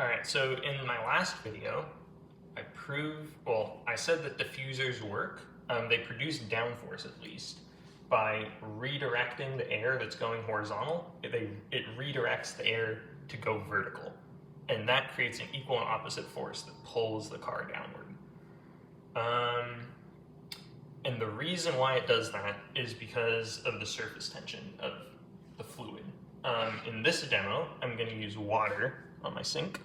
Alright, so in my last video, I said that diffusers work. They produce downforce at least by redirecting the air that's going horizontal. It redirects the air to go vertical. And that creates an equal and opposite force that pulls the car downward. And the reason why it does that is because of the surface tension of the fluid. In this demo, I'm going to use water on my sink.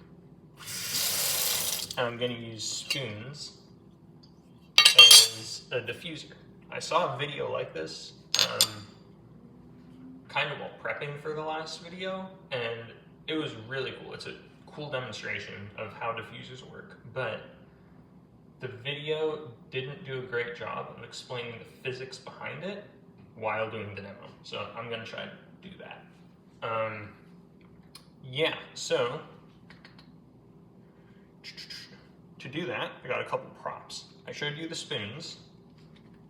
I'm going to use spoons as a diffuser. I saw a video like this kind of while prepping for the last video, and it was really cool. It's a cool demonstration of how diffusers work, but the video didn't do a great job of explaining the physics behind it while doing the demo. So I'm going to try to do that. So to do that, I got a couple props. I showed you the spoons.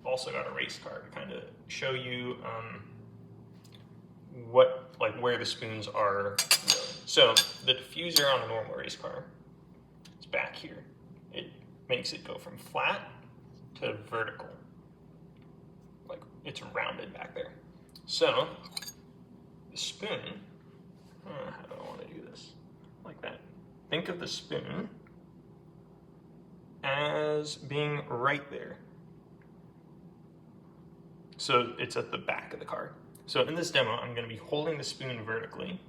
Also got a race car to kind of show you where the spoons are going. So the diffuser on a normal race car is back here. It makes it go from flat to vertical. Like it's rounded back there. So the spoon, how do I want to do this? Like that. Think of the spoon as being right there. So it's at the back of the car. So in this demo, I'm going to be holding the spoon vertically.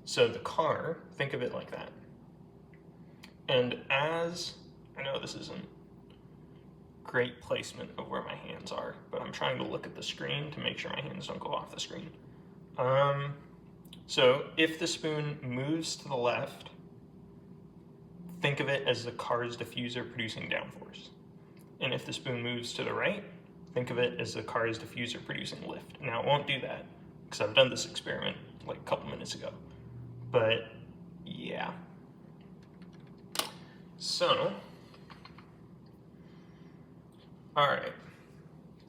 So the car, think of it like that. And I know this isn't great placement of where my hands are, but I'm trying to look at the screen to make sure my hands don't go off the screen. So if the spoon moves to the left, think of it as the car's diffuser producing downforce. And if the spoon moves to the right, think of it as the car's diffuser producing lift. Now it won't do that, because I've done this experiment like a couple minutes ago. But yeah. So, alright.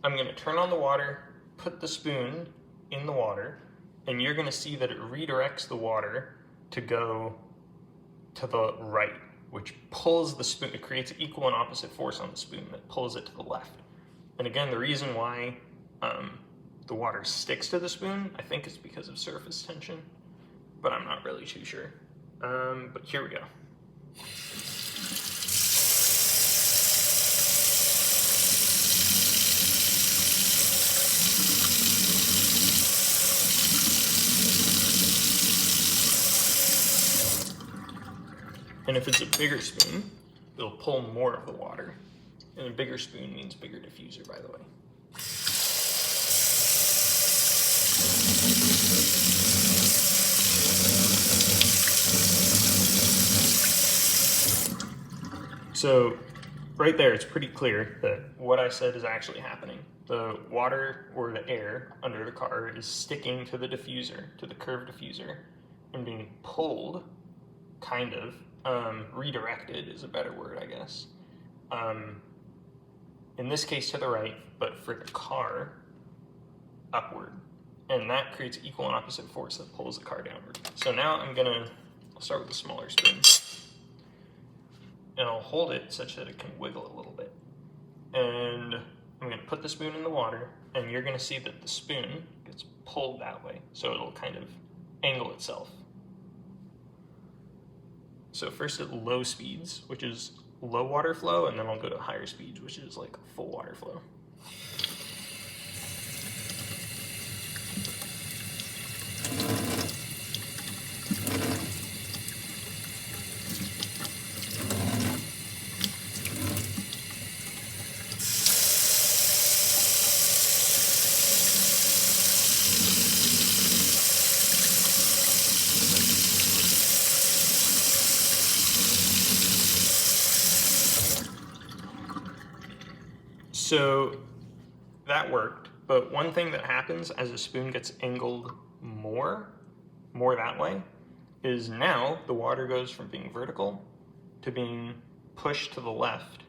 I'm going to turn on the water, put the spoon in the water, and you're going to see that it redirects the water to go to the right, which pulls the spoon. It creates an equal and opposite force on the spoon that pulls it to the left. And again, the reason why the water sticks to the spoon, I think is because of surface tension, but I'm not really too sure. But here we go. And if it's a bigger spoon, it'll pull more of the water. And a bigger spoon means bigger diffuser, by the way. So right there, it's pretty clear that what I said is actually happening. The water or the air under the car is sticking to the diffuser, to the curved diffuser, and being pulled, kind of, redirected is a better word, I guess. In this case to the right, but for the car, upward. And that creates equal and opposite force that pulls the car downward. So now I'll start with a smaller spoon. And I'll hold it such that it can wiggle a little bit. And I'm going to put the spoon in the water, and you're going to see that the spoon gets pulled that way. So it'll kind of angle itself. So first at low speeds, which is low water flow, and then I'll go to higher speeds, which is like full water flow. So that worked, but one thing that happens as the spoon gets angled more that way, is now the water goes from being vertical to being pushed to the left,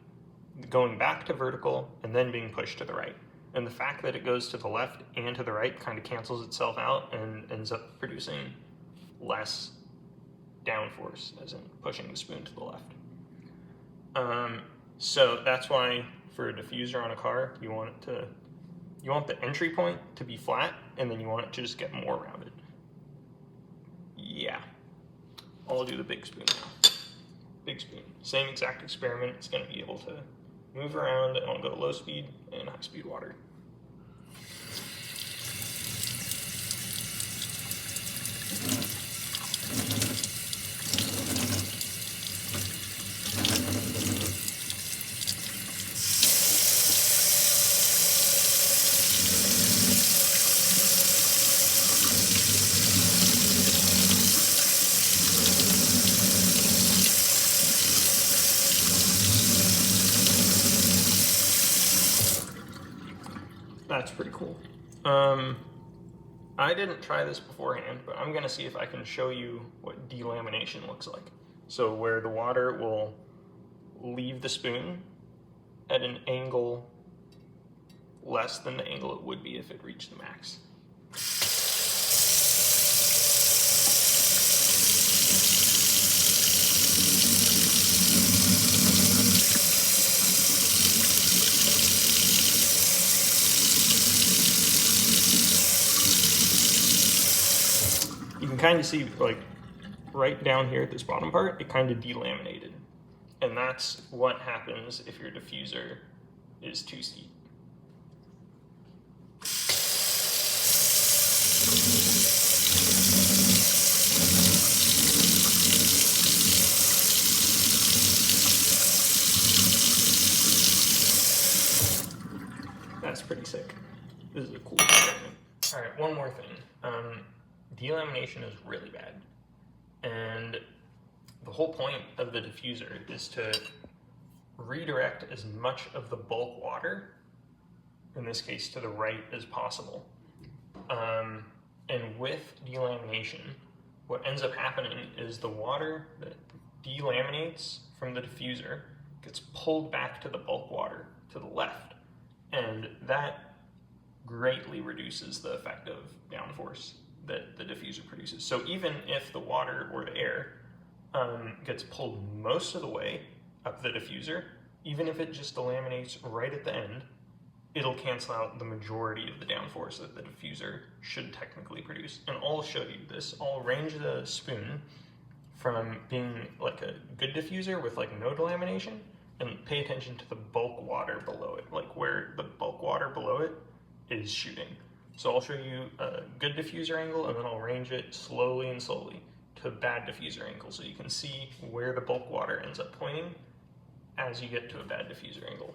going back to vertical, and then being pushed to the right. And the fact that it goes to the left and to the right kind of cancels itself out and ends up producing less downforce, as in pushing the spoon to the left. So that's why for a diffuser on a car, you want the entry point to be flat, and then you want it to just get more rounded. Yeah, I'll do the big spoon now. Big spoon, same exact experiment. It's going to be able to move around, and I'll go low speed and high speed water. That's pretty cool. I didn't try this beforehand, but I'm gonna see if I can show you what delamination looks like. So where the water will leave the spoon at an angle less than the angle it would be if it reached the max. You can kind of see, like, right down here at this bottom part, it kind of delaminated. And that's what happens if your diffuser is too steep. That's pretty sick. This is a cool experiment. All right, one more thing. Delamination is really bad. And the whole point of the diffuser is to redirect as much of the bulk water, in this case to the right, as possible. And with delamination, what ends up happening is the water that delaminates from the diffuser gets pulled back to the bulk water to the left. And that greatly reduces the effective downforce that the diffuser produces. So even if the water or the air gets pulled most of the way up the diffuser, even if it just delaminates right at the end, it'll cancel out the majority of the downforce that the diffuser should technically produce. And I'll show you this. I'll range the spoon from being like a good diffuser with like no delamination, and pay attention to the bulk water below it, like where the bulk water below it is shooting. So I'll show you a good diffuser angle, and then I'll range it slowly and slowly to a bad diffuser angle, so you can see where the bulk water ends up pointing as you get to a bad diffuser angle.